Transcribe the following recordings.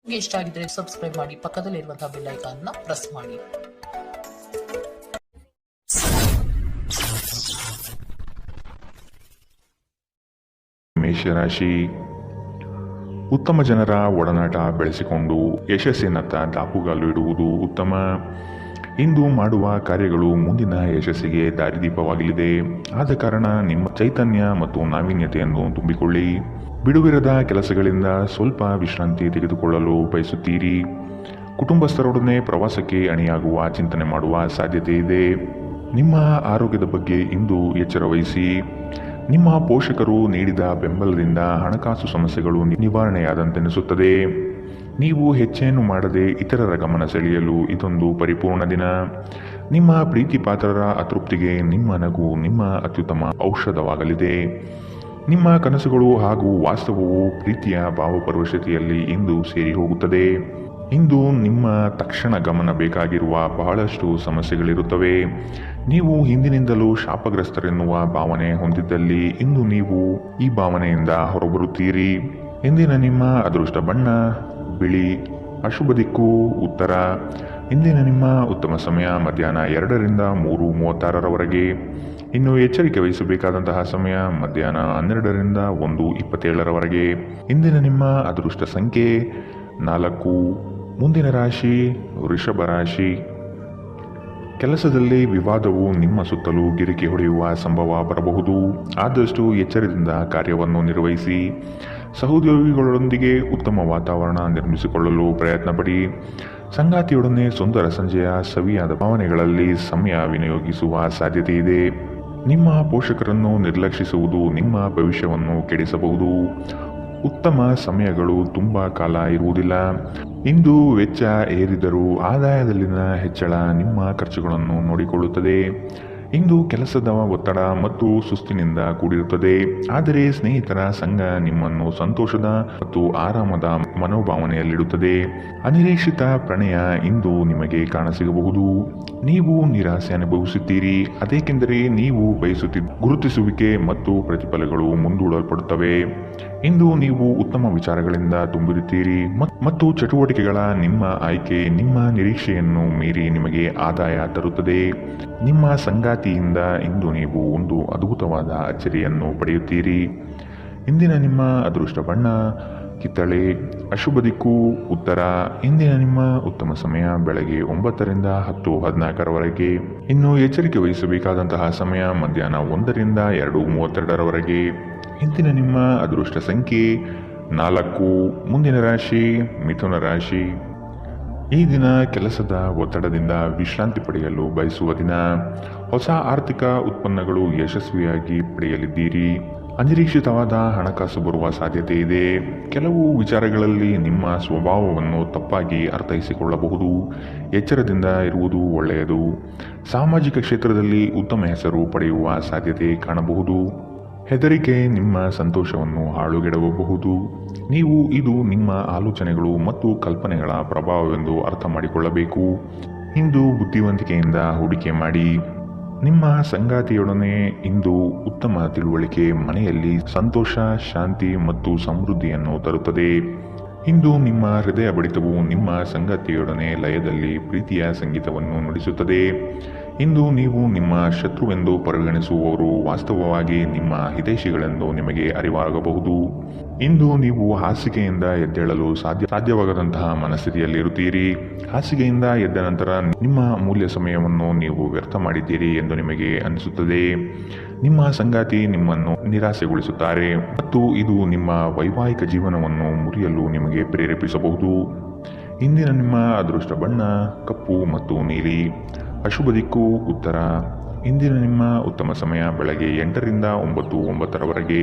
ನಿಮಗೆ ಇಷ್ಟ ಆಗಿದ್ರೆ ಸಬ್ಸ್ಕ್ರೈಬ್ ಮಾಡಿ, ಪಕ್ಕದಲ್ಲಿರುವಂತಹ ಬೆಲ್ ಐಕಾನ್ ನ ಪ್ರೆಸ್ ಮಾಡಿ. ಮೇಷರಾಶಿ, ಉತ್ತಮ ಜನರ ಒಡನಾಟ ಬೆಳೆಸಿಕೊಂಡು ಯಶಸ್ಸಿನತ್ತ ದಾಪುಗಾಲು ಇಡುವುದು ಉತ್ತಮ. ಇಂದು ಮಾಡುವ ಕಾರ್ಯಗಳು ಮುಂದಿನ ಯಶಸ್ಸಿಗೆ ದಾರಿದೀಪವಾಗಲಿದೆ. ಆದ ಕಾರಣ ನಿಮ್ಮ ಚೈತನ್ಯ ಮತ್ತು ನಾವೀನ್ಯತೆಯನ್ನು ತುಂಬಿಕೊಳ್ಳಿ. ಬಿಡುವಿರದ ಕೆಲಸಗಳಿಂದ ಸ್ವಲ್ಪ ವಿಶ್ರಾಂತಿ ತೆಗೆದುಕೊಳ್ಳಲು ಬಯಸುತ್ತೀರಿ. ಕುಟುಂಬಸ್ಥರೊಡನೆ ಪ್ರವಾಸಕ್ಕೆ ಅಣಿಯಾಗುವ ಚಿಂತನೆ ಮಾಡುವ ಸಾಧ್ಯತೆ ಇದೆ. ನಿಮ್ಮ ಆರೋಗ್ಯದ ಬಗ್ಗೆ ಇಂದು ಎಚ್ಚರ ವಹಿಸಿ. ನಿಮ್ಮ ಪೋಷಕರು ನೀಡಿದ ಬೆಂಬಲದಿಂದ ಹಣಕಾಸು ಸಮಸ್ಯೆಗಳು ನಿವಾರಣೆಯಾದಂತೆನಿಸುತ್ತದೆ. ನೀವು ಹೆಚ್ಚೇನು ಮಾಡದೆ ಇತರರ ಗಮನ ಸೆಳೆಯಲು ಇದೊಂದು ಪರಿಪೂರ್ಣ ದಿನ. ನಿಮ್ಮ ಪ್ರೀತಿ ಪಾತ್ರರ ಅತೃಪ್ತಿಗೆ ನಿಮ್ಮ ನಗು ನಿಮ್ಮ ಅತ್ಯುತ್ತಮ ಔಷಧವಾಗಲಿದೆ. ನಿಮ್ಮ ಕನಸುಗಳು ಹಾಗೂ ವಾಸ್ತವವು ಪ್ರೀತಿಯ ಭಾವಪರವಶತೆಯಲ್ಲಿ ಇಂದು ಸೇರಿ ಹೋಗುತ್ತದೆ. ಇಂದು ನಿಮ್ಮ ತಕ್ಷಣ ಗಮನ ಬೇಕಾಗಿರುವ ಬಹಳಷ್ಟು ಸಮಸ್ಯೆಗಳಿರುತ್ತವೆ. ನೀವು ಹಿಂದಿನಿಂದಲೂ ಶಾಪಗ್ರಸ್ತರೆನ್ನುವ ಭಾವನೆ ಹೊಂದಿದ್ದಲ್ಲಿ ಇಂದು ನೀವು ಈ ಭಾವನೆಯಿಂದ ಹೊರಬರುತ್ತೀರಿ. ಇಂದಿನ ನಿಮ್ಮ ಅದೃಷ್ಟ ಬಣ್ಣ ಬಿಳಿ, ಅಶುಭ ದಿಕ್ಕು ಉತ್ತರ. ಇಂದಿನ ನಿಮ್ಮ ಉತ್ತಮ ಸಮಯ ಮಧ್ಯಾಹ್ನ 2ರಿಂದ 3:36ರವರೆಗೆ. ಇನ್ನು ಎಚ್ಚರಿಕೆ ವಹಿಸಬೇಕಾದಂತಹ ಸಮಯ ಮಧ್ಯಾಹ್ನ 12ರಿಂದ 1:27ರವರೆಗೆ. ಇಂದಿನ ನಿಮ್ಮ ಅದೃಷ್ಟ ಸಂಖ್ಯೆ 4. ಮುಂದಿನ ರಾಶಿ ವೃಷಭ ರಾಶಿ. ಕೆಲಸದಲ್ಲಿ ವಿವಾದವು ನಿಮ್ಮ ಸುತ್ತಲೂ ಗಿರಿಕಿ ಹೊಡೆಯುವ ಸಂಭವ ಬರಬಹುದು. ಆದಷ್ಟು ಎಚ್ಚರದಿಂದ ಕಾರ್ಯವನ್ನು ನಿರ್ವಹಿಸಿ. ಸಹೋದ್ಯೋಗಿಗಳೊಂದಿಗೆ ಉತ್ತಮ ವಾತಾವರಣ ನಿರ್ಮಿಸಿಕೊಳ್ಳಲು ಪ್ರಯತ್ನ ಪಡಿ. ಸಂಗಾತಿಯೊಡನೆ ಸುಂದರ ಸಂಜೆಯ ಸವಿಯಾದ ಭಾವನೆಗಳಲ್ಲಿ ಸಮಯ ವಿನಿಯೋಗಿಸುವ ಸಾಧ್ಯತೆ ಇದೆ. ನಿಮ್ಮ ಪೋಷಕರನ್ನು ನಿರ್ಲಕ್ಷಿಸುವುದು ನಿಮ್ಮ ಭವಿಷ್ಯವನ್ನು ಕೆಡಿಸಬಹುದು. ಉತ್ತಮ ಸಮಯಗಳು ತುಂಬ ಕಾಲ ಇರುವುದಿಲ್ಲ. ಇಂದು ವೆಚ್ಚ ಏರಿದರೂ ಆದಾಯದಲ್ಲಿನ ಹೆಚ್ಚಳ ನಿಮ್ಮ ಖರ್ಚುಗಳನ್ನು ನೋಡಿಕೊಳ್ಳುತ್ತದೆ. ಇಂದು ಕೆಲಸದ ಒತ್ತಡ ಮತ್ತು ಸುಸ್ತಿನಿಂದ ಕೂಡಿರುತ್ತದೆ. ಆದರೆ ಸ್ನೇಹಿತರ ಸಂಘ ನಿಮ್ಮನ್ನು ಸಂತೋಷದ ಮತ್ತು ಆರಾಮದ ಮನೋಭಾವನೆಯಲ್ಲಿಡುತ್ತದೆ. ಅನಿರೀಕ್ಷಿತ ಪ್ರಣಯ ಇಂದು ನಿಮಗೆ ಕಾಣಸಿಗಬಹುದು. ನೀವು ನಿರಾಸೆ ಅನುಭವಿಸುತ್ತೀರಿ. ಅದೇಕೆಂದರೆ ನೀವು ಬಯಸುತ್ತಿದ್ದ ಗುರುತಿಸುವಿಕೆ ಮತ್ತು ಪ್ರತಿಫಲಗಳು ಮುಂದೂಡಲ್ಪಡುತ್ತವೆ. ಇಂದು ನೀವು ಉತ್ತಮ ವಿಚಾರಗಳಿಂದ ತುಂಬಿರುತ್ತೀರಿ ಮತ್ತು ಚಟುವಟಿಕೆಗಳ ನಿಮ್ಮ ಆಯ್ಕೆ ನಿಮ್ಮ ನಿರೀಕ್ಷೆಯನ್ನು ಮೀರಿ ನಿಮಗೆ ಆದಾಯ ತರುತ್ತದೆ. ನಿಮ್ಮ ಸಂಗಾತಿಯಿಂದ ಇಂದು ನೀವು ಒಂದು ಅದ್ಭುತವಾದ ಅಚ್ಚರಿಯನ್ನು ಪಡೆಯುತ್ತೀರಿ. ಇಂದಿನ ನಿಮ್ಮ ಅದೃಷ್ಟ ಬಣ್ಣ ಕಿತ್ತಳೆ, ಅಶುಭ ದಿಕ್ಕು ಉತ್ತರ. ಇಂದಿನ ನಿಮ್ಮ ಉತ್ತಮ ಸಮಯ ಬೆಳಗ್ಗೆ 9ರಿಂದ 10:14ರವರೆಗೆ. ಇನ್ನು ಎಚ್ಚರಿಕೆ ವಹಿಸಬೇಕಾದಂತಹ ಸಮಯ ಮಧ್ಯಾಹ್ನ 1ರಿಂದ 2:32ರವರೆಗೆ. ಇಂದಿನ ನಿಮ್ಮ ಅದೃಷ್ಟ ಸಂಖ್ಯೆ 4. ಮುಂದಿನ ರಾಶಿ ಮಿಥುನ ರಾಶಿ. ಈ ದಿನ ಕೆಲಸದ ಒತ್ತಡದಿಂದ ವಿಶ್ರಾಂತಿ ಪಡೆಯಲು ಬಯಸುವ ದಿನ. ಹೊಸ ಆರ್ಥಿಕ ಉತ್ಪನ್ನಗಳು ಯಶಸ್ವಿಯಾಗಿ ಪಡೆಯಲಿದ್ದೀರಿ. ಅನಿರೀಕ್ಷಿತವಾದ ಹಣಕಾಸು ಬರುವ ಸಾಧ್ಯತೆ ಇದೆ. ಕೆಲವು ವಿಚಾರಗಳಲ್ಲಿ ನಿಮ್ಮ ಸ್ವಭಾವವನ್ನು ತಪ್ಪಾಗಿ ಅರ್ಥೈಸಿಕೊಳ್ಳಬಹುದು. ಎಚ್ಚರದಿಂದ ಇರುವುದು ಒಳ್ಳೆಯದು. ಸಾಮಾಜಿಕ ಕ್ಷೇತ್ರದಲ್ಲಿ ಉತ್ತಮ ಹೆಸರು ಪಡೆಯುವ ಸಾಧ್ಯತೆ ಕಾಣಬಹುದು. ಹೆದರಿಕೆ ನಿಮ್ಮ ಸಂತೋಷವನ್ನು ಹಾಳುಗೆಡವಬಹುದು. ನೀವು ಇದು ನಿಮ್ಮ ಆಲೋಚನೆಗಳು ಮತ್ತು ಕಲ್ಪನೆಗಳ ಪ್ರಭಾವವೆಂದು ಅರ್ಥ ಮಾಡಿಕೊಳ್ಳಬೇಕು. ಇಂದು ಬುದ್ಧಿವಂತಿಕೆಯಿಂದ ಹೂಡಿಕೆ ಮಾಡಿ. ನಿಮ್ಮ ಸಂಗಾತಿಯೊಡನೆ ಇಂದು ಉತ್ತಮ ತಿಳುವಳಿಕೆ ಮನೆಯಲ್ಲಿ ಸಂತೋಷ, ಶಾಂತಿ ಮತ್ತು ಸಮೃದ್ಧಿಯನ್ನು ತರುತ್ತದೆ. ಇಂದು ನಿಮ್ಮ ಹೃದಯ ಬಡಿತವು ನಿಮ್ಮ ಸಂಗಾತಿಯೊಡನೆ ಲಯದಲ್ಲಿ ಪ್ರೀತಿಯ ಸಂಗೀತವನ್ನು ನುಡಿಸುತ್ತದೆ. ಇಂದು ನೀವು ನಿಮ್ಮ ಶತ್ರುವೆಂದು ಪರಿಗಣಿಸುವವರು ವಾಸ್ತವವಾಗಿ ನಿಮ್ಮ ಹಿತೈಷಿಗಳೆಂದು ನಿಮಗೆ ಅರಿವಾಗಬಹುದು. ಇಂದು ನೀವು ಹಾಸಿಗೆಯಿಂದ ಎದ್ದೇಳಲು ಸಾಧ್ಯವಾಗದಂತಹ ಮನಸ್ಥಿತಿಯಲ್ಲಿರುತ್ತೀರಿ. ಹಾಸಿಗೆಯಿಂದ ಎದ್ದ ನಂತರ ನಿಮ್ಮ ಅಮೂಲ್ಯ ಸಮಯವನ್ನು ನೀವು ವ್ಯರ್ಥ ಮಾಡಿದ್ದೀರಿ ಎಂದು ನಿಮಗೆ ಅನಿಸುತ್ತದೆ. ನಿಮ್ಮ ಸಂಗಾತಿ ನಿಮ್ಮನ್ನು ನಿರಾಸೆಗೊಳಿಸುತ್ತಾರೆ ಮತ್ತು ಇದು ನಿಮ್ಮ ವೈವಾಹಿಕ ಜೀವನವನ್ನು ಮುರಿಯಲು ನಿಮಗೆ ಪ್ರೇರೇಪಿಸಬಹುದು. ಇಂದಿನ ನಿಮ್ಮ ಅದೃಷ್ಟ ಬಣ್ಣ ಕಪ್ಪು ಮತ್ತು ನೀಲಿ, ಅಶುಭ ದಿಕ್ಕು ಉತ್ತರ. ಇಂದಿನ ನಿಮ್ಮ ಉತ್ತಮ ಸಮಯ ಬೆಳಗ್ಗೆ 8ರಿಂದ 9:09ರವರೆಗೆ.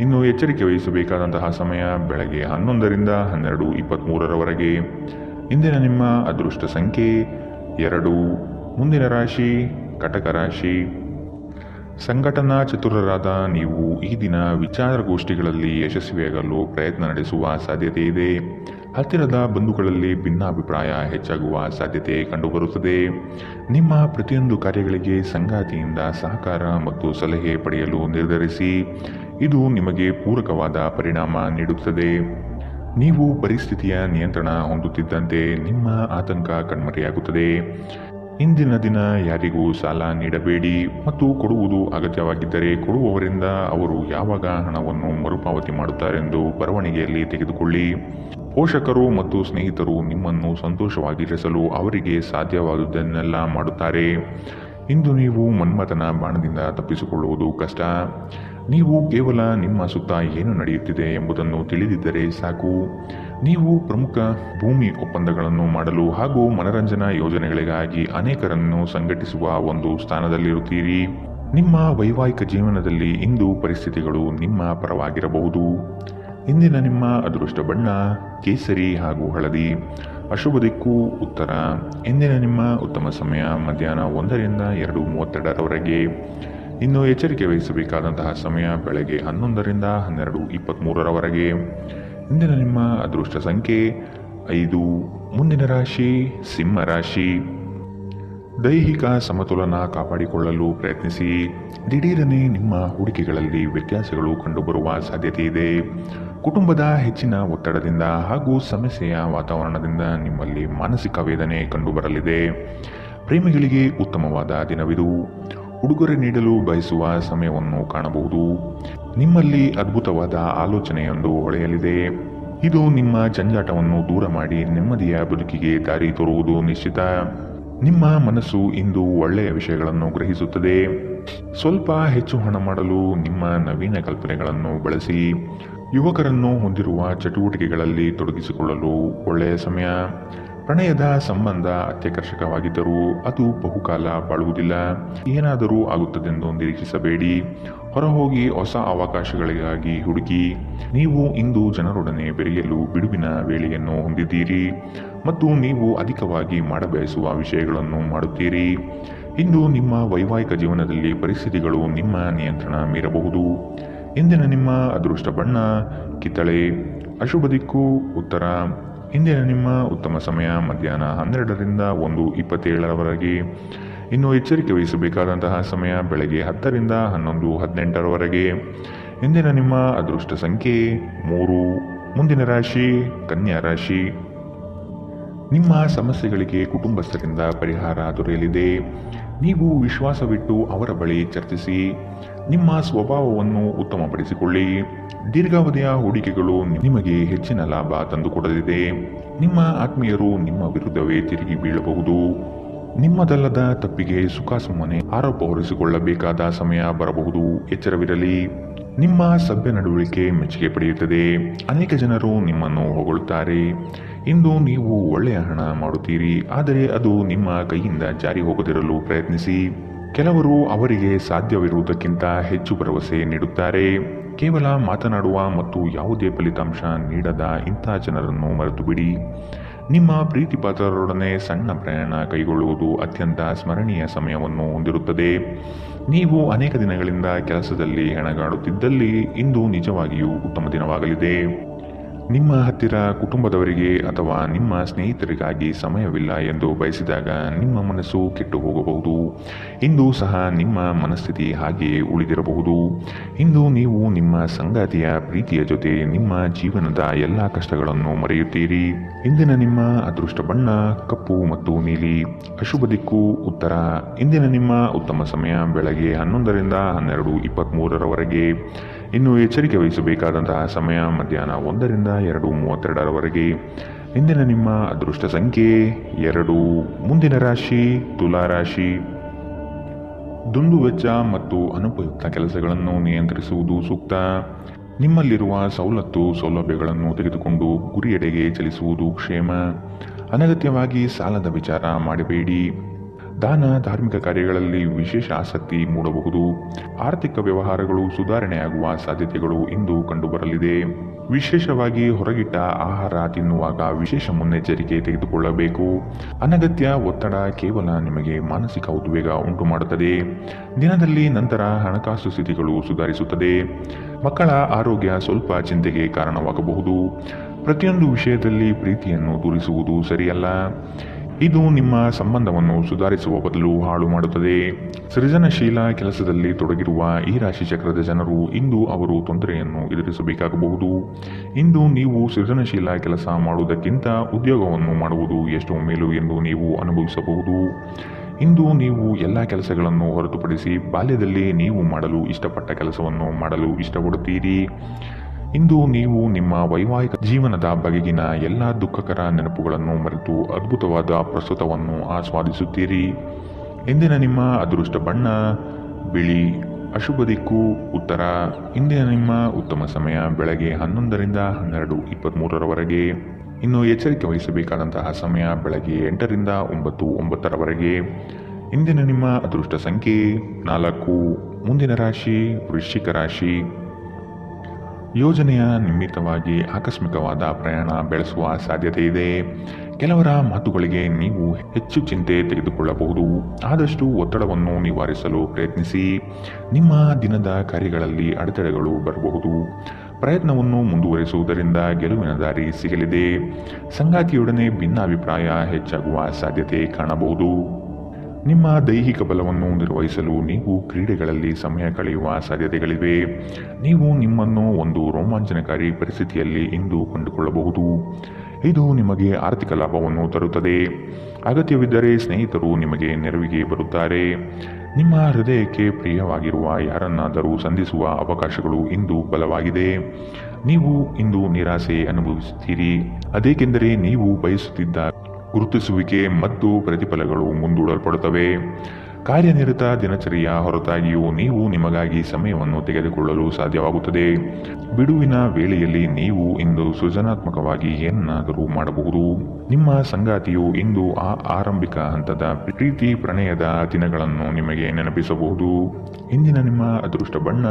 ಇನ್ನು ಎಚ್ಚರಿಕೆ ವಹಿಸಬೇಕಾದಂತಹ ಸಮಯ ಬೆಳಗ್ಗೆ 11ರಿಂದ 12:23ರವರೆಗೆ. ಇಂದಿನ ನಿಮ್ಮ ಅದೃಷ್ಟ ಸಂಖ್ಯೆ 2. ಮುಂದಿನ ರಾಶಿ ಕಟಕ ರಾಶಿ. ಸಂಘಟನಾ ಚತುರರಾದ ನೀವು ಈ ದಿನ ವಿಚಾರಗೋಷ್ಠಿಗಳಲ್ಲಿ ಯಶಸ್ವಿಯಾಗಲು ಪ್ರಯತ್ನ ನಡೆಸುವ ಸಾಧ್ಯತೆ ಇದೆ. ಹತ್ತಿರದ ಬಂಧುಗಳಲ್ಲಿ ಭಿನ್ನಾಭಿಪ್ರಾಯ ಹೆಚ್ಚಾಗುವ ಸಾಧ್ಯತೆ ಕಂಡುಬರುತ್ತದೆ. ನಿಮ್ಮ ಪ್ರತಿಯೊಂದು ಕಾರ್ಯಗಳಿಗೆ ಸಂಗಾತಿಯಿಂದ ಸಹಕಾರ ಮತ್ತು ಸಲಹೆ ಪಡೆಯಲು ನಿರ್ಧರಿಸಿ. ಇದು ನಿಮಗೆ ಪೂರಕವಾದ ಪರಿಣಾಮ ನೀಡುತ್ತದೆ. ನೀವು ಪರಿಸ್ಥಿತಿಯ ನಿಯಂತ್ರಣ ಹೊಂದುತ್ತಿದ್ದಂತೆ ನಿಮ್ಮ ಆತಂಕ ಕಣ್ಮರೆಯಾಗುತ್ತದೆ. ಇಂದಿನ ದಿನ ಯಾರಿಗೂ ಸಾಲ ನೀಡಬೇಡಿ ಮತ್ತು ಕೊಡುವುದು ಅಗತ್ಯವಾಗಿದ್ದರೆ ಕೊಡುವವರಿಂದ ಅವರು ಯಾವಾಗ ಹಣವನ್ನು ಮರುಪಾವತಿ ಮಾಡುತ್ತಾರೆಂದು ಬರವಣಿಗೆಯಲ್ಲಿ ತೆಗೆದುಕೊಳ್ಳಿ. ಪೋಷಕರು ಮತ್ತು ಸ್ನೇಹಿತರು ನಿಮ್ಮನ್ನು ಸಂತೋಷವಾಗಿರಿಸಲು ಅವರಿಗೆ ಸಾಧ್ಯವಾದುದನ್ನೆಲ್ಲ ಮಾಡುತ್ತಾರೆ. ಇಂದು ನೀವು ಮನ್ಮಥನ ಬಾಣದಿಂದ ತಪ್ಪಿಸಿಕೊಳ್ಳುವುದು ಕಷ್ಟ. ನೀವು ಕೇವಲ ನಿಮ್ಮ ಸುತ್ತ ಏನು ನಡೆಯುತ್ತಿದೆ ಎಂಬುದನ್ನು ತಿಳಿದಿದ್ದರೆ ಸಾಕು. ನೀವು ಪ್ರಮುಖ ಭೂಮಿ ಒಪ್ಪಂದಗಳನ್ನು ಮಾಡಲು ಹಾಗೂ ಮನರಂಜನಾ ಯೋಜನೆಗಳಿಗಾಗಿ ಅನೇಕರನ್ನು ಸಂಘಟಿಸುವ ಒಂದು ಸ್ಥಾನದಲ್ಲಿರುತ್ತೀರಿ. ನಿಮ್ಮ ವೈವಾಹಿಕ ಜೀವನದಲ್ಲಿ ಇಂದು ಪರಿಸ್ಥಿತಿಗಳು ನಿಮ್ಮ ಪರವಾಗಿರಬಹುದು. ಇಂದಿನ ನಿಮ್ಮ ಅದೃಷ್ಟ ಬಣ್ಣ ಕೇಸರಿ ಹಾಗೂ ಹಳದಿ. ಅಶುಭ ದಿಕ್ಕು ಉತ್ತರ. ಇಂದಿನ ನಿಮ್ಮ ಉತ್ತಮ ಸಮಯ ಮಧ್ಯಾಹ್ನ 1ರಿಂದ 2:32ರವರೆಗೆ. ಇನ್ನು ಎಚ್ಚರಿಕೆ ವಹಿಸಬೇಕಾದಂತಹ ಸಮಯ ಬೆಳಗ್ಗೆ 11ರಿಂದ 12:23ರವರೆಗೆ. ಇಂದಿನ ನಿಮ್ಮ ಅದೃಷ್ಟ ಸಂಖ್ಯೆ 5. ಮುಂದಿನ ರಾಶಿ ಸಿಂಹ ರಾಶಿ. ದೈಹಿಕ ಸಮತೋಲನ ಕಾಪಾಡಿಕೊಳ್ಳಲು ಪ್ರಯತ್ನಿಸಿ. ದಿಢೀರನೆ ನಿಮ್ಮ ಹೂಡಿಕೆಗಳಲ್ಲಿ ವ್ಯತ್ಯಾಸಗಳು ಕಂಡುಬರುವ ಸಾಧ್ಯತೆ ಇದೆ. ಕುಟುಂಬದ ಹೆಚ್ಚಿನ ಒತ್ತಡದಿಂದ ಹಾಗೂ ಸಮಸ್ಯೆಯ ವಾತಾವರಣದಿಂದ ನಿಮ್ಮಲ್ಲಿ ಮಾನಸಿಕ ವೇದನೆ ಕಂಡುಬರಲಿದೆ. ಪ್ರೇಮಿಗಳಿಗೆ ಉತ್ತಮವಾದ ದಿನವಿದು. ಉಡುಗೊರೆ ನೀಡಲು ಬಯಸುವ ಸಮಯವನ್ನು ಕಾಣಬಹುದು. ನಿಮ್ಮಲ್ಲಿ ಅದ್ಭುತವಾದ ಆಲೋಚನೆಯೊಂದು ಹೊಳೆಯಲಿದೆ. ಇದು ನಿಮ್ಮ ಜಂಜಾಟವನ್ನು ದೂರ ಮಾಡಿ ನೆಮ್ಮದಿಯ ಬದುಕಿಗೆ ದಾರಿ ತೋರುವುದು ನಿಶ್ಚಿತ. ನಿಮ್ಮ ಮನಸ್ಸು ಇಂದು ಒಳ್ಳೆಯ ವಿಷಯಗಳನ್ನು ಗ್ರಹಿಸುತ್ತದೆ. ಸ್ವಲ್ಪ ಹೆಚ್ಚು ಹಣ ಮಾಡಲು ನಿಮ್ಮ ನವೀನ ಕಲ್ಪನೆಗಳನ್ನು ಬಳಸಿ. ಯುವಕರನ್ನು ಹೊಂದಿರುವ ಚಟುವಟಿಕೆಗಳಲ್ಲಿ ತೊಡಗಿಸಿಕೊಳ್ಳಲು ಒಳ್ಳೆಯ ಸಮಯ. ಪ್ರಣಯದ ಸಂಬಂಧ ಅತ್ಯಾಕರ್ಷಕವಾಗಿದ್ದರೂ ಅದು ಬಹುಕಾಲ ಬಾಳುವುದಿಲ್ಲ. ಏನಾದರೂ ಆಗುತ್ತದೆಂದು ನಿರೀಕ್ಷಿಸಬೇಡಿ. ಹೊರಹೋಗಿ ಹೊಸ ಅವಕಾಶಗಳಿಗಾಗಿ ಹುಡುಕಿ. ನೀವು ಇಂದು ಜನರೊಡನೆ ಬೆರೆಯಲು ಬಿಡುವಿನ ವೇಳೆಯನ್ನು ಹೊಂದಿದ್ದೀರಿ ಮತ್ತು ನೀವು ಅಧಿಕವಾಗಿ ಮಾಡಬಯಸುವ ವಿಷಯಗಳನ್ನು ಮಾಡುತ್ತೀರಿ. ಇಂದು ನಿಮ್ಮ ವೈವಾಹಿಕ ಜೀವನದಲ್ಲಿ ಪರಿಸ್ಥಿತಿಗಳು ನಿಮ್ಮ ನಿಯಂತ್ರಣ ಮೀರಬಹುದು. ಇಂದಿನ ನಿಮ್ಮ ಅದೃಷ್ಟ ಬಣ್ಣ ಕಿತ್ತಳೆ. ಅಶುಭ ದಿಕ್ಕು ಉತ್ತರ. ಇಂದಿನ ನಿಮ್ಮ ಉತ್ತಮ ಸಮಯ ಮಧ್ಯಾಹ್ನ 12ರಿಂದ 1:27ರವರೆಗೆ. ಇನ್ನು ಎಚ್ಚರಿಕೆ ವಹಿಸಬೇಕಾದಂತಹ ಸಮಯ ಬೆಳಗ್ಗೆ 10ರಿಂದ 11:18ರವರೆಗೆ. ಇಂದಿನ ನಿಮ್ಮ ಅದೃಷ್ಟ ಸಂಖ್ಯೆ 3. ಮುಂದಿನ ರಾಶಿ ಕನ್ಯಾ ರಾಶಿ. ನಿಮ್ಮ ಸಮಸ್ಯೆಗಳಿಗೆ ಕುಟುಂಬಸ್ಥರಿಂದ ಪರಿಹಾರ ದೊರೆಯಲಿದೆ. ನೀವು ವಿಶ್ವಾಸವಿಟ್ಟು ಅವರ ಬಳಿ ಚರ್ಚಿಸಿ. ನಿಮ್ಮ ಸ್ವಭಾವವನ್ನು ಉತ್ತಮಪಡಿಸಿಕೊಳ್ಳಿ. ದೀರ್ಘಾವಧಿಯ ಹೂಡಿಕೆಗಳು ನಿಮಗೆ ಹೆಚ್ಚಿನ ಲಾಭ ತಂದುಕೊಡಲಿದೆ. ನಿಮ್ಮ ಆತ್ಮೀಯರು ನಿಮ್ಮ ವಿರುದ್ಧವೇ ತಿರುಗಿ ಬೀಳಬಹುದು. ನಿಮ್ಮದಲ್ಲದ ತಪ್ಪಿಗೆ ಸುಖಾಸುಮ್ಮನೆ ಆರೋಪ ಹೊರಿಸಿಕೊಳ್ಳಬೇಕಾದ ಸಮಯ ಬರಬಹುದು. ಎಚ್ಚರವಿರಲಿ. ನಿಮ್ಮ ಸಭ್ಯ ನಡವಳಿಕೆ ಮೆಚ್ಚುಗೆ ಪಡೆಯುತ್ತದೆ. ಅನೇಕ ಜನರು ನಿಮ್ಮನ್ನು ಹೊಗಳುತ್ತಾರೆ. ಇಂದು ನೀವು ಒಳ್ಳೆಯ ಹಣ ಮಾಡುತ್ತೀರಿ, ಆದರೆ ಅದು ನಿಮ್ಮ ಕೈಯಿಂದ ಜಾರಿ ಹೋಗದಿರಲು ಪ್ರಯತ್ನಿಸಿ. ಕೆಲವರು ಅವರಿಗೆ ಸಾಧ್ಯವಿರುವುದಕ್ಕಿಂತ ಹೆಚ್ಚು ಭರವಸೆ ನೀಡುತ್ತಾರೆ. ಕೇವಲ ಮಾತನಾಡುವ ಮತ್ತು ಯಾವುದೇ ಫಲಿತಾಂಶ ನೀಡದ ಇಂಥ ಜನರನ್ನು ಮರೆತು ಬಿಡಿ. ನಿಮ್ಮ ಪ್ರೀತಿಪಾತ್ರರೊಡನೆ ಸಣ್ಣ ಪ್ರಯಾಣ ಕೈಗೊಳ್ಳುವುದು ಅತ್ಯಂತ ಸ್ಮರಣೀಯ ಸಮಯವನ್ನು ಹೊಂದಿರುತ್ತದೆ. ನೀವು ಅನೇಕ ದಿನಗಳಿಂದ ಕೆಲಸದಲ್ಲಿ ಹೆಣಗಾಡುತ್ತಿದ್ದಲ್ಲಿ ಇಂದು ನಿಜವಾಗಿಯೂ ಉತ್ತಮ ದಿನವಾಗಲಿದೆ. ನಿಮ್ಮ ಹತ್ತಿರ ಕುಟುಂಬದವರಿಗೆ ಅಥವಾ ನಿಮ್ಮ ಸ್ನೇಹಿತರಿಗಾಗಿ ಸಮಯವಿಲ್ಲ ಎಂದು ಬಯಸಿದಾಗ ನಿಮ್ಮ ಮನಸ್ಸು ಕೆಟ್ಟು ಹೋಗಬಹುದು. ಇಂದು ಸಹ ನಿಮ್ಮ ಮನಸ್ಥಿತಿ ಹಾಗೆಯೇ ಉಳಿದಿರಬಹುದು. ಇಂದು ನೀವು ನಿಮ್ಮ ಸಂಗಾತಿಯ ಪ್ರೀತಿಯ ಜೊತೆ ನಿಮ್ಮ ಜೀವನದ ಎಲ್ಲ ಕಷ್ಟಗಳನ್ನು ಮರೆಯುತ್ತೀರಿ. ಇಂದಿನ ನಿಮ್ಮ ಅದೃಷ್ಟ ಬಣ್ಣ ಕಪ್ಪು ಮತ್ತು ನೀಲಿ. ಅಶುಭ ದಿಕ್ಕು ಉತ್ತರ. ಇಂದಿನ ನಿಮ್ಮ ಉತ್ತಮ ಸಮಯ ಬೆಳಗ್ಗೆ 11ರಿಂದ 12:23ರವರೆಗೆ. ಇನ್ನು ಎಚ್ಚರಿಕೆ ವಹಿಸಬೇಕಾದಂತಹ ಸಮಯ ಮಧ್ಯಾಹ್ನ 1ರಿಂದ 2:32ರವರೆಗೆ. ಇಂದಿನ ನಿಮ್ಮ ಅದೃಷ್ಟ ಸಂಖ್ಯೆ 2. ಮುಂದಿನ ರಾಶಿ ತುಲಾ ರಾಶಿ. ದುಂದುವೆಚ್ಚ ಮತ್ತು ಅನುಪಯುಕ್ತ ಕೆಲಸಗಳನ್ನು ನಿಯಂತ್ರಿಸುವುದು ಸೂಕ್ತ. ನಿಮ್ಮಲ್ಲಿರುವ ಸೌಲಭ್ಯಗಳನ್ನು ತೆಗೆದುಕೊಂಡು ಗುರಿಯೆಡೆಗೆ ಚಲಿಸುವುದು ಕ್ಷೇಮ. ಅನಗತ್ಯವಾಗಿ ಸಾಲದ ವಿಚಾರ ಮಾಡಬೇಡಿ. ದಾನ ಧಾರ್ಮಿಕ ಕಾರ್ಯಗಳಲ್ಲಿ ವಿಶೇಷ ಆಸಕ್ತಿ ಮೂಡಬಹುದು. ಆರ್ಥಿಕ ವ್ಯವಹಾರಗಳು ಸುಧಾರಣೆಯಾಗುವ ಸಾಧ್ಯತೆಗಳು ಇಂದು ಕಂಡುಬರಲಿದೆ. ವಿಶೇಷವಾಗಿ ಹೊರಗಿಟ್ಟ ಆಹಾರ ತಿನ್ನುವಾಗ ವಿಶೇಷ ಮುನ್ನೆಚ್ಚರಿಕೆ ತೆಗೆದುಕೊಳ್ಳಬೇಕು. ಅನಗತ್ಯ ಒತ್ತಡ ಕೇವಲ ನಿಮಗೆ ಮಾನಸಿಕ ಉದ್ವೇಗ ಉಂಟು ಮಾಡುತ್ತದೆ. ದಿನದಲ್ಲಿ ನಂತರ ಹಣಕಾಸು ಸ್ಥಿತಿಗಳು ಸುಧಾರಿಸುತ್ತದೆ. ಮಕ್ಕಳ ಆರೋಗ್ಯ ಸ್ವಲ್ಪ ಚಿಂತೆಗೆ ಕಾರಣವಾಗಬಹುದು. ಪ್ರತಿಯೊಂದು ವಿಷಯದಲ್ಲಿ ಪ್ರೀತಿಯನ್ನು ತೋರಿಸುವುದು ಸರಿಯಲ್ಲ. ಇದು ನಿಮ್ಮ ಸಂಬಂಧವನ್ನು ಸುಧಾರಿಸುವ ಬದಲು ಹಾಳು ಮಾಡುತ್ತದೆ. ಸೃಜನಶೀಲ ಕೆಲಸದಲ್ಲಿ ತೊಡಗಿರುವ ಈ ರಾಶಿ ಚಕ್ರದ ಜನರು ಇಂದು ಅವರು ತೊಂದರೆಯನ್ನು ಎದುರಿಸಬೇಕಾಗಬಹುದು. ಇಂದು ನೀವು ಸೃಜನಶೀಲ ಕೆಲಸ ಮಾಡುವುದಕ್ಕಿಂತ ಉದ್ಯೋಗವನ್ನು ಮಾಡುವುದು ಎಷ್ಟು ಮೇಲು ಎಂದು ನೀವು ಅನುಭವಿಸಬಹುದು. ಇಂದು ನೀವು ಎಲ್ಲ ಕೆಲಸಗಳನ್ನು ಹೊರತುಪಡಿಸಿ ಬಾಲ್ಯದಲ್ಲಿ ನೀವು ಮಾಡಲು ಇಷ್ಟಪಟ್ಟ ಕೆಲಸವನ್ನು ಮಾಡಲು ಇಷ್ಟಪಡುತ್ತೀರಿ. ಇಂದು ನೀವು ನಿಮ್ಮ ವೈವಾಹಿಕ ಜೀವನದ ಬಗೆಗಿನ ಎಲ್ಲ ದುಃಖಕರ ನೆನಪುಗಳನ್ನು ಮರೆತು ಅದ್ಭುತವಾದ ಪ್ರಸ್ತುತವನ್ನು ಆಸ್ವಾದಿಸುತ್ತೀರಿ. ಇಂದಿನ ನಿಮ್ಮ ಅದೃಷ್ಟ ಬಣ್ಣ ಬಿಳಿ. ಅಶುಭ ದಿಕ್ಕು ಉತ್ತರ. ಇಂದಿನ ನಿಮ್ಮ ಉತ್ತಮ ಸಮಯ ಬೆಳಗ್ಗೆ 11ರಿಂದ 12:23ರವರೆಗೆ. ಇನ್ನು ಎಚ್ಚರಿಕೆ ವಹಿಸಬೇಕಾದಂತಹ ಸಮಯ ಬೆಳಗ್ಗೆ 8ರಿಂದ 9:09ರವರೆಗೆ. ಇಂದಿನ ನಿಮ್ಮ ಅದೃಷ್ಟ ಸಂಖ್ಯೆ 4. ಮುಂದಿನ ರಾಶಿ ವೃಶ್ಚಿಕ ರಾಶಿ. ಯೋಜನೆಯ ನಿಮಿತ್ತವಾಗಿ ಆಕಸ್ಮಿಕವಾದ ಪ್ರಯಾಣ ಬೆಳೆಸುವ ಸಾಧ್ಯತೆ ಇದೆ. ಕೆಲವರ ಮಾತುಗಳಿಗೆ ನೀವು ಹೆಚ್ಚು ಚಿಂತೆ ತೆಗೆದುಕೊಳ್ಳಬಹುದು. ಆದಷ್ಟು ಒತ್ತಡವನ್ನು ನಿವಾರಿಸಲು ಪ್ರಯತ್ನಿಸಿ. ನಿಮ್ಮ ದಿನದ ಕಾರ್ಯಗಳಲ್ಲಿ ಅಡೆತಡೆಗಳು ಬರಬಹುದು. ಪ್ರಯತ್ನವನ್ನು ಮುಂದುವರಿಸುವುದರಿಂದ ಗೆಲುವಿನ ದಾರಿ ಸಿಗಲಿದೆ. ಸಂಗಾತಿಯೊಡನೆ ಭಿನ್ನಾಭಿಪ್ರಾಯ ಹೆಚ್ಚಾಗುವ ಸಾಧ್ಯತೆ ಕಾಣಬಹುದು. ನಿಮ್ಮ ದೈಹಿಕ ಬಲವನ್ನು ನಿರ್ವಹಿಸಲು ನೀವು ಕ್ರೀಡೆಗಳಲ್ಲಿ ಸಮಯ ಕಳೆಯುವ ಸಾಧ್ಯತೆಗಳಿವೆ. ನೀವು ನಿಮ್ಮನ್ನು ಒಂದು ರೋಮಾಂಚನಕಾರಿ ಪರಿಸ್ಥಿತಿಯಲ್ಲಿ ಇಂದು ಕಂಡುಕೊಳ್ಳಬಹುದು. ಇದು ನಿಮಗೆ ಆರ್ಥಿಕ ಲಾಭವನ್ನು ತರುತ್ತದೆ. ಅಗತ್ಯವಿದ್ದರೆ ಸ್ನೇಹಿತರು ನಿಮಗೆ ನೆರವಿಗೆ ಬರುತ್ತಾರೆ. ನಿಮ್ಮ ಹೃದಯಕ್ಕೆ ಪ್ರಿಯವಾಗಿರುವ ಯಾರನ್ನಾದರೂ ಸಂಧಿಸುವ ಅವಕಾಶಗಳು ಇಂದು ಬಲವಾಗಿದೆ. ನೀವು ಇಂದು ನಿರಾಸೆ ಅನುಭವಿಸುತ್ತೀರಿ. ಅದೇಕೆಂದರೆ ನೀವು ಬಯಸುತ್ತಿದ್ದ ಗುರುತಿಸುವಿಕೆ ಮತ್ತು ಪ್ರತಿಫಲಗಳು ಮುಂದೂಡಲ್ಪಡುತ್ತವೆ. ಕಾರ್ಯನಿರತ ದಿನಚರಿಯ ಹೊರತಾಗಿಯೂ ನೀವು ನಿಮಗಾಗಿ ಸಮಯವನ್ನು ತೆಗೆದುಕೊಳ್ಳಲು ಸಾಧ್ಯವಾಗುತ್ತದೆ. ಬಿಡುವಿನ ವೇಳೆಯಲ್ಲಿ ನೀವು ಇಂದು ಸೃಜನಾತ್ಮಕವಾಗಿ ಏನನ್ನಾದರೂ ಮಾಡಬಹುದು. ನಿಮ್ಮ ಸಂಗಾತಿಯು ಇಂದು ಆ ಆರಂಭಿಕ ಹಂತದ ಪ್ರೀತಿ ಪ್ರಣಯದ ದಿನಗಳನ್ನು ನಿಮಗೆ ನೆನಪಿಸಬಹುದು. ಇಂದಿನ ನಿಮ್ಮ ಅದೃಷ್ಟ ಬಣ್ಣ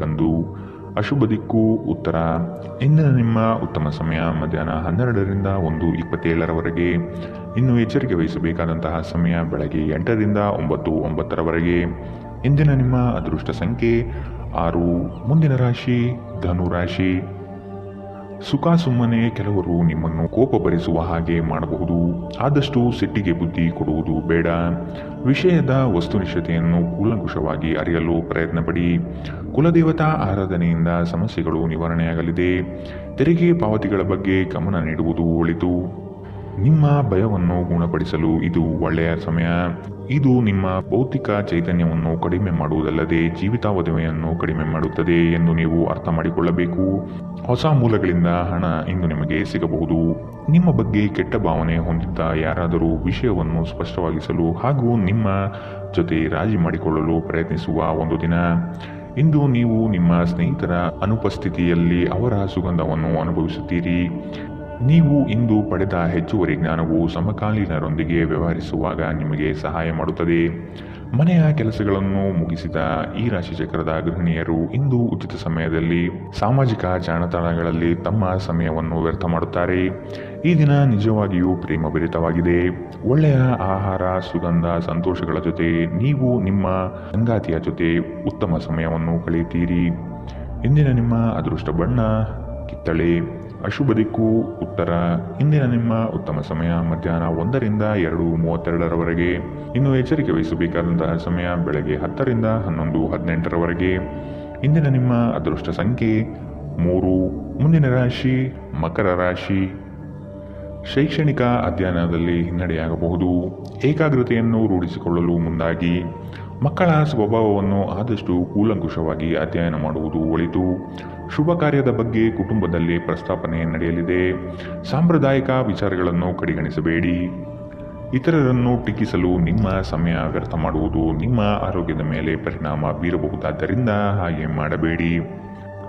ಕಂದು. ಅಶುಭ ದಿಕ್ಕು ಉತ್ತರ. ಇಂದಿನ ನಿಮ್ಮ ಉತ್ತಮ ಸಮಯ ಮಧ್ಯಾಹ್ನ 12ರಿಂದ 1:27ರವರೆಗೆ. ಇನ್ನು ಎಚ್ಚರಿಕೆ ವಹಿಸಬೇಕಾದಂತಹ ಸಮಯ ಬೆಳಗ್ಗೆ 8ರಿಂದ 9:09ರವರೆಗೆ. ಇಂದಿನ ನಿಮ್ಮ ಅದೃಷ್ಟ ಸಂಖ್ಯೆ 6. ಮುಂದಿನ ರಾಶಿ ಧನು ರಾಶಿ. ಸುಖ ಸುಮ್ಮನೆ ಕೆಲವರು ನಿಮ್ಮನ್ನು ಕೋಪ ಭರಿಸುವ ಹಾಗೆ ಮಾಡಬಹುದು. ಆದಷ್ಟು ಸಿಟ್ಟಿಗೆ ಬುದ್ಧಿ ಕೊಡುವುದು ಬೇಡ. ವಿಷಯದ ವಸ್ತುನಿಷ್ಠತೆಯನ್ನು ಕೂಲಂಕುಷವಾಗಿ ಅರಿಯಲು ಪ್ರಯತ್ನ ಪಡಿ. ಕುಲದೇವತಾ ಆರಾಧನೆಯಿಂದ ಸಮಸ್ಯೆಗಳು ನಿವಾರಣೆಯಾಗಲಿದೆ. ತೆರಿಗೆ ಪಾವತಿಗಳ ಬಗ್ಗೆ ಗಮನ ನೀಡುವುದು ಒಳಿತು. ನಿಮ್ಮ ಭಯವನ್ನು ಗುಣಪಡಿಸಲು ಇದು ಒಳ್ಳೆಯ ಸಮಯ. ಇದು ನಿಮ್ಮ ಭೌತಿಕ ಚೈತನ್ಯವನ್ನು ಕಡಿಮೆ ಮಾಡುವುದಲ್ಲದೆ ಜೀವಿತಾವಧಿಯನ್ನು ಕಡಿಮೆ ಮಾಡುತ್ತದೆ ಎಂದು ನೀವು ಅರ್ಥ ಮಾಡಿಕೊಳ್ಳಬೇಕು. ಹೊಸ ಮೂಲಗಳಿಂದ ಹಣ ಇಂದು ನಿಮಗೆ ಸಿಗಬಹುದು. ನಿಮ್ಮ ಬಗ್ಗೆ ಕೆಟ್ಟ ಭಾವನೆ ಹೊಂದಿದ್ದ ಯಾರಾದರೂ ವಿಷಯವನ್ನು ಸ್ಪಷ್ಟವಾಗಿಸಲು ಹಾಗೂ ನಿಮ್ಮ ಜೊತೆ ರಾಜಿ ಮಾಡಿಕೊಳ್ಳಲು ಪ್ರಯತ್ನಿಸುವ ಒಂದು ದಿನ. ಇಂದು ನೀವು ನಿಮ್ಮ ಸ್ನೇಹಿತರ ಅನುಪಸ್ಥಿತಿಯಲ್ಲಿ ಅವರ ಸುಗಂಧವನ್ನು ಅನುಭವಿಸುತ್ತೀರಿ. ನೀವು ಇಂದು ಪಡೆದ ಹೆಚ್ಚುವರಿ ಜ್ಞಾನವು ಸಮಕಾಲೀನರೊಂದಿಗೆ ವ್ಯವಹರಿಸುವಾಗ ನಿಮಗೆ ಸಹಾಯ ಮಾಡುತ್ತದೆ. ಮನೆಯ ಕೆಲಸಗಳನ್ನು ಮುಗಿಸಿದ ಈ ರಾಶಿಚಕ್ರದ ಗೃಹಿಣಿಯರು ಇಂದು ಉಚಿತ ಸಮಯದಲ್ಲಿ ಸಾಮಾಜಿಕ ಜಾಲತಾಣಗಳಲ್ಲಿ ತಮ್ಮ ಸಮಯವನ್ನು ವ್ಯರ್ಥ ಮಾಡುತ್ತಾರೆ. ಈ ದಿನ ನಿಜವಾಗಿಯೂ ಪ್ರೇಮಭರಿತವಾಗಿದೆ. ಒಳ್ಳೆಯ ಆಹಾರ, ಸುಗಂಧ, ಸಂತೋಷಗಳ ಜೊತೆ ನೀವು ನಿಮ್ಮ ಸಂಗಾತಿಯ ಜೊತೆ ಉತ್ತಮ ಸಮಯವನ್ನು ಕಳೆಯುತ್ತೀರಿ. ಇಂದಿನ ನಿಮ್ಮ ಅದೃಷ್ಟ ಬಣ್ಣ ಕಿತ್ತಳೆ. ಅಶುಭ ದಿಕ್ಕು ಉತ್ತರ. ಇಂದಿನ ನಿಮ್ಮ ಉತ್ತಮ ಸಮಯ ಮಧ್ಯಾಹ್ನ 1ರಿಂದ 2:32ರವರೆಗೆ. ಇನ್ನು ಎಚ್ಚರಿಕೆ ವಹಿಸಬೇಕಾದಂತಹ ಸಮಯ ಬೆಳಗ್ಗೆ 10ರಿಂದ 11:18ರವರೆಗೆ. ಇಂದಿನ ನಿಮ್ಮ ಅದೃಷ್ಟ ಸಂಖ್ಯೆ 3. ಮುಂದಿನ ರಾಶಿ ಮಕರ ರಾಶಿ. ಶೈಕ್ಷಣಿಕ ಅಧ್ಯಯನದಲ್ಲಿ ಹಿನ್ನಡೆಯಾಗಬಹುದು. ಏಕಾಗ್ರತೆಯನ್ನು ರೂಢಿಸಿಕೊಳ್ಳಲು ಮುಂದಾಗಿ. ಮಕ್ಕಳ ಸ್ವಭಾವವನ್ನು ಆದಷ್ಟು ಕೂಲಂಕುಷವಾಗಿ ಅಧ್ಯಯನ ಮಾಡುವುದು ಒಳಿತು. ಶುಭ ಕಾರ್ಯದ ಬಗ್ಗೆ ಕುಟುಂಬದಲ್ಲಿ ಪ್ರಸ್ತಾಪನೆ ನಡೆಯಲಿದೆ. ಸಾಂಪ್ರದಾಯಿಕ ವಿಚಾರಗಳನ್ನು ಕಡೆಗಣಿಸಬೇಡಿ. ಇತರರನ್ನು ಟೀಕಿಸಲು ನಿಮ್ಮ ಸಮಯ ವ್ಯರ್ಥ ಮಾಡುವುದು ನಿಮ್ಮ ಆರೋಗ್ಯದ ಮೇಲೆ ಪರಿಣಾಮ ಬೀರಬಹುದಾದ್ದರಿಂದ ಹಾಗೆ ಮಾಡಬೇಡಿ.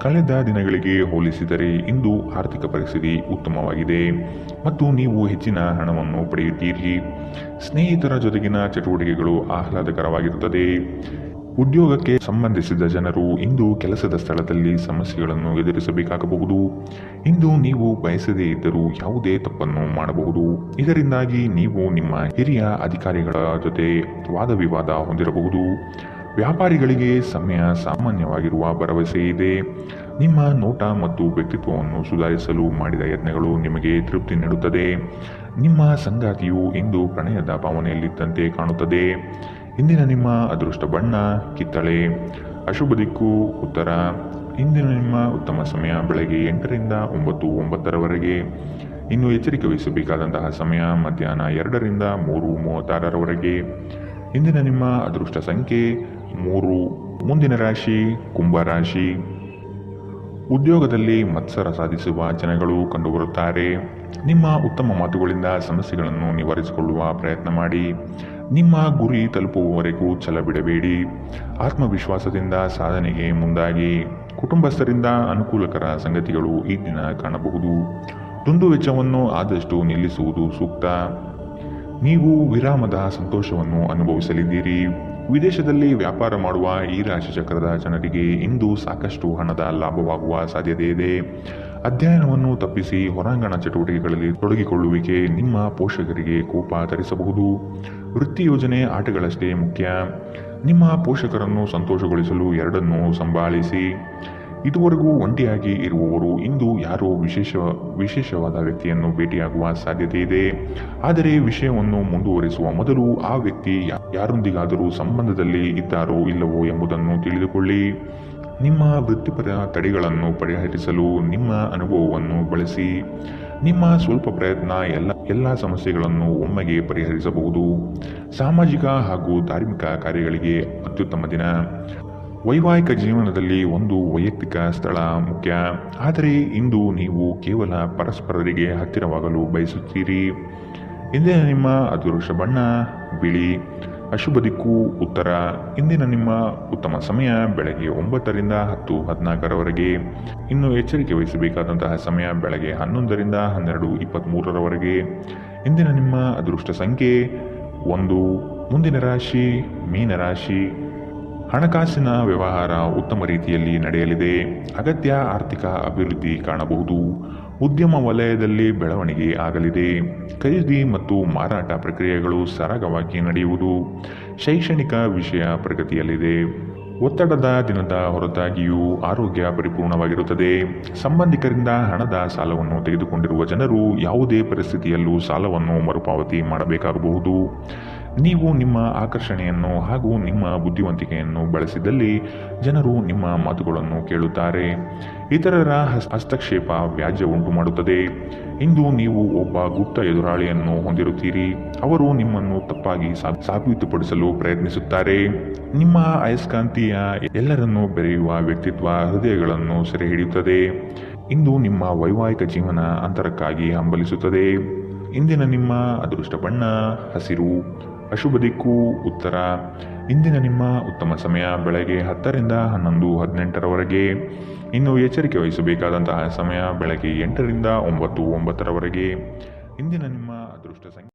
ಕಳೆದ ದಿನಗಳಿಗೆ ಹೋಲಿಸಿದರೆ ಇಂದು ಆರ್ಥಿಕ ಪರಿಸ್ಥಿತಿ ಉತ್ತಮವಾಗಿದೆ ಮತ್ತು ನೀವು ಹೆಚ್ಚಿನ ಹಣವನ್ನು ಪಡೆಯುತ್ತೀರಿ. ಸ್ನೇಹಿತರ ಜೊತೆಗಿನ ಚಟುವಟಿಕೆಗಳು ಆಹ್ಲಾದಕರವಾಗಿರುತ್ತದೆ. ಉದ್ಯೋಗಕ್ಕೆ ಸಂಬಂಧಿಸಿದ ಜನರು ಇಂದು ಕೆಲಸದ ಸ್ಥಳದಲ್ಲಿ ಸಮಸ್ಯೆಗಳನ್ನು ಎದುರಿಸಬೇಕಾಗಬಹುದು. ಇಂದು ನೀವು ಬಯಸದೇ ಇದ್ದರೂ ಯಾವುದೇ ತಪ್ಪನ್ನು ಮಾಡಬಹುದು. ಇದರಿಂದಾಗಿ ನೀವು ನಿಮ್ಮ ಹಿರಿಯ ಅಧಿಕಾರಿಗಳ ಜೊತೆ ವಾದವಿವಾದ ಹೊಂದಿರಬಹುದು. ವ್ಯಾಪಾರಿಗಳಿಗೆ ಸಮಯ ಸಾಮಾನ್ಯವಾಗಿರುವ ಭರವಸೆ ಇದೆ. ನಿಮ್ಮ ನೋಟ ಮತ್ತು ವ್ಯಕ್ತಿತ್ವವನ್ನು ಸುಧಾರಿಸಲು ಮಾಡಿದ ಯತ್ನಗಳು ನಿಮಗೆ ತೃಪ್ತಿ ನೀಡುತ್ತದೆ. ನಿಮ್ಮ ಸಂಗಾತಿಯು ಇಂದು ಪ್ರಣಯದ ಭಾವನೆಯಲ್ಲಿದ್ದಂತೆ ಕಾಣುತ್ತದೆ. ಇಂದಿನ ನಿಮ್ಮ ಅದೃಷ್ಟ ಬಣ್ಣ ಕಿತ್ತಳೆ. ಅಶುಭ ದಿಕ್ಕು ಉತ್ತರ. ಇಂದಿನ ನಿಮ್ಮ ಉತ್ತಮ ಸಮಯ ಬೆಳಗ್ಗೆ 8ರಿಂದ 9:09 ಇನ್ನು ಎಚ್ಚರಿಕೆ ವಹಿಸಬೇಕಾದಂತಹ ಸಮಯ ಮಧ್ಯಾಹ್ನ 2ರಿಂದ 3:36 ಇಂದಿನ ನಿಮ್ಮ ಅದೃಷ್ಟ ಸಂಖ್ಯೆ 3. ಮುಂದಿನ ರಾಶಿ ಕುಂಭರಾಶಿ. ಉದ್ಯೋಗದಲ್ಲಿ ಮತ್ಸರ ಸಾಧಿಸುವ ಜನಗಳು ಕಂಡುಬರುತ್ತಾರೆ. ನಿಮ್ಮ ಉತ್ತಮ ಮಾತುಗಳಿಂದ ಸಮಸ್ಯೆಗಳನ್ನು ನಿವಾರಿಸಿಕೊಳ್ಳುವ ಪ್ರಯತ್ನ ಮಾಡಿ. ನಿಮ್ಮ ಗುರಿ ತಲುಪುವವರೆಗೂ ಛಲ ಬಿಡಬೇಡಿ. ಆತ್ಮವಿಶ್ವಾಸದಿಂದ ಸಾಧನೆಗೆ ಮುಂದಾಗಿ. ಕುಟುಂಬಸ್ಥರಿಂದ ಅನುಕೂಲಕರ ಸಂಗತಿಗಳು ಈ ದಿನ ಕಾಣಬಹುದು. ದುಂದು ವೆಚ್ಚವನ್ನು ಆದಷ್ಟು ನಿಲ್ಲಿಸುವುದು ಸೂಕ್ತ. ನೀವು ವಿರಾಮದ ಸಂತೋಷವನ್ನು ಅನುಭವಿಸಲಿದ್ದೀರಿ. ವಿದೇಶದಲ್ಲಿ ವ್ಯಾಪಾರ ಮಾಡುವ ಈ ರಾಶಿ ಚಕ್ರದ ಜನರಿಗೆ ಇಂದು ಸಾಕಷ್ಟು ಹಣದ ಲಾಭವಾಗುವ ಸಾಧ್ಯತೆ ಇದೆ. ಅಧ್ಯಯನವನ್ನು ತಪ್ಪಿಸಿ ಹೊರಾಂಗಣ ಚಟುವಟಿಕೆಗಳಲ್ಲಿ ತೊಡಗಿಕೊಳ್ಳುವಿಕೆ ನಿಮ್ಮ ಪೋಷಕರಿಗೆ ಕೋಪ ತರಿಸಬಹುದು. ವೃತ್ತಿ ಯೋಜನೆ ಆಟಗಳಷ್ಟೇ ಮುಖ್ಯ. ನಿಮ್ಮ ಪೋಷಕರನ್ನು ಸಂತೋಷಗೊಳಿಸಲು ಎರಡನ್ನೂ ಸಂಭಾಳಿಸಿ. ಇದುವರೆಗೂ ಒಂಟಿಯಾಗಿ ಇರುವವರು ಇಂದು ಯಾರೋ ವಿಶೇಷವಾದ ವ್ಯಕ್ತಿಯನ್ನು ಭೇಟಿಯಾಗುವ ಸಾಧ್ಯತೆ ಇದೆ. ಆದರೆ ವಿಷಯವನ್ನು ಮುಂದುವರಿಸುವ ಮೊದಲು ಆ ವ್ಯಕ್ತಿ ಯಾರೊಂದಿಗಾದರೂ ಸಂಬಂಧದಲ್ಲಿ ಇದ್ದಾರೋ ಇಲ್ಲವೋ ಎಂಬುದನ್ನು ತಿಳಿದುಕೊಳ್ಳಿ. ನಿಮ್ಮ ವೃತ್ತಿಪರ ತಡೆಗಳನ್ನು ಪರಿಹರಿಸಲು ನಿಮ್ಮ ಅನುಭವವನ್ನು ಬಳಸಿ. ನಿಮ್ಮ ಸ್ವಲ್ಪ ಪ್ರಯತ್ನ ಎಲ್ಲ ಸಮಸ್ಯೆಗಳನ್ನು ಒಮ್ಮೆಗೆ ಪರಿಹರಿಸಬಹುದು. ಸಾಮಾಜಿಕ ಹಾಗೂ ಧಾರ್ಮಿಕ ಕಾರ್ಯಗಳಿಗೆ ಅತ್ಯುತ್ತಮ ದಿನ. ವೈವಾಹಿಕ ಜೀವನದಲ್ಲಿ ಒಂದು ವೈಯಕ್ತಿಕ ಸ್ಥಳ ಮುಖ್ಯ. ಆದರೆ ಇಂದು ನೀವು ಕೇವಲ ಪರಸ್ಪರರಿಗೆ ಹತ್ತಿರವಾಗಲು ಬಯಸುತ್ತೀರಿ. ಇಂದಿನ ನಿಮ್ಮ ಅದೃಷ್ಟ ಬಣ್ಣ ಬಿಳಿ. ಅಶುಭ ದಿಕ್ಕು ಉತ್ತರ. ಇಂದಿನ ನಿಮ್ಮ ಉತ್ತಮ ಸಮಯ ಬೆಳಗ್ಗೆ 9ರಿಂದ 10:14 ಇನ್ನು ಎಚ್ಚರಿಕೆ ವಹಿಸಬೇಕಾದಂತಹ ಸಮಯ ಬೆಳಗ್ಗೆ 11ರಿಂದ 12:23 ಇಂದಿನ ನಿಮ್ಮ ಅದೃಷ್ಟ ಸಂಖ್ಯೆ 1. ಮುಂದಿನ ರಾಶಿ ಮೀನರಾಶಿ. ಹಣಕಾಸಿನ ವ್ಯವಹಾರ ಉತ್ತಮ ರೀತಿಯಲ್ಲಿ ನಡೆಯಲಿದೆ. ಅಗತ್ಯ ಆರ್ಥಿಕ ಅಭಿವೃದ್ಧಿ ಕಾಣಬಹುದು. ಉದ್ಯಮ ವಲಯದಲ್ಲಿ ಬೆಳವಣಿಗೆ ಆಗಲಿದೆ. ಖರೀದಿ ಮತ್ತು ಮಾರಾಟ ಪ್ರಕ್ರಿಯೆಗಳು ಸರಾಗವಾಗಿ ನಡೆಯುವುದು. ಶೈಕ್ಷಣಿಕ ವಿಷಯ ಪ್ರಗತಿಯಲ್ಲಿದೆ. ಒತ್ತಡದ ದಿನದ ಹೊರತಾಗಿಯೂ ಆರೋಗ್ಯ ಪರಿಪೂರ್ಣವಾಗಿರುತ್ತದೆ. ಸಂಬಂಧಿಕರಿಂದ ಹಣದ ಸಾಲವನ್ನು ತೆಗೆದುಕೊಂಡಿರುವ ಜನರು ಯಾವುದೇ ಪರಿಸ್ಥಿತಿಯಲ್ಲೂ ಸಾಲವನ್ನು ಮರುಪಾವತಿ ಮಾಡಬೇಕಾಗಬಹುದು. ನೀವು ನಿಮ್ಮ ಆಕರ್ಷಣೆಯನ್ನು ಹಾಗೂ ನಿಮ್ಮ ಬುದ್ಧಿವಂತಿಕೆಯನ್ನು ಬಳಸಿದಲ್ಲಿ ಜನರು ನಿಮ್ಮ ಮಾತುಗಳನ್ನು ಕೇಳುತ್ತಾರೆ. ಇತರರ ಹಸ್ತಕ್ಷೇಪ ವ್ಯಾಜ್ಯ ಉಂಟು ಮಾಡುತ್ತದೆ. ಇಂದು ನೀವು ಒಬ್ಬ ಗುಪ್ತ ಎದುರಾಳಿಯನ್ನು ಹೊಂದಿರುತ್ತೀರಿ. ಅವರು ನಿಮ್ಮನ್ನು ತಪ್ಪಾಗಿ ಸಾಬೀತುಪಡಿಸಲು ಪ್ರಯತ್ನಿಸುತ್ತಾರೆ. ನಿಮ್ಮ ಅಯಸ್ಕಾಂತೀಯ ಎಲ್ಲರನ್ನೂ ಬೆರೆಯುವ ವ್ಯಕ್ತಿತ್ವ ಹೃದಯಗಳನ್ನು ಸೆರೆ ಹಿಡಿಯುತ್ತದೆ. ಇಂದು ನಿಮ್ಮ ವೈವಾಹಿಕ ಜೀವನ ಅಂತರಕ್ಕಾಗಿ ಹಂಬಲಿಸುತ್ತದೆ. ಇಂದಿನ ನಿಮ್ಮ ಅದೃಷ್ಟ ಬಣ್ಣ ಹಸಿರು. ಅಶುಭ ದಿಕ್ಕು ಉತ್ತರ. ಇಂದಿನ ನಿಮ್ಮ ಉತ್ತಮ ಸಮಯ ಬೆಳಗ್ಗೆ 10ರಿಂದ 11:18 ಇನ್ನು ಎಚ್ಚರಿಕೆ ವಹಿಸಬೇಕಾದಂತಹ ಸಮಯ ಬೆಳಗ್ಗೆ 8ರಿಂದ 9:09 ಇಂದಿನ ನಿಮ್ಮ ಅದೃಷ್ಟ ಸಂಖ್ಯೆ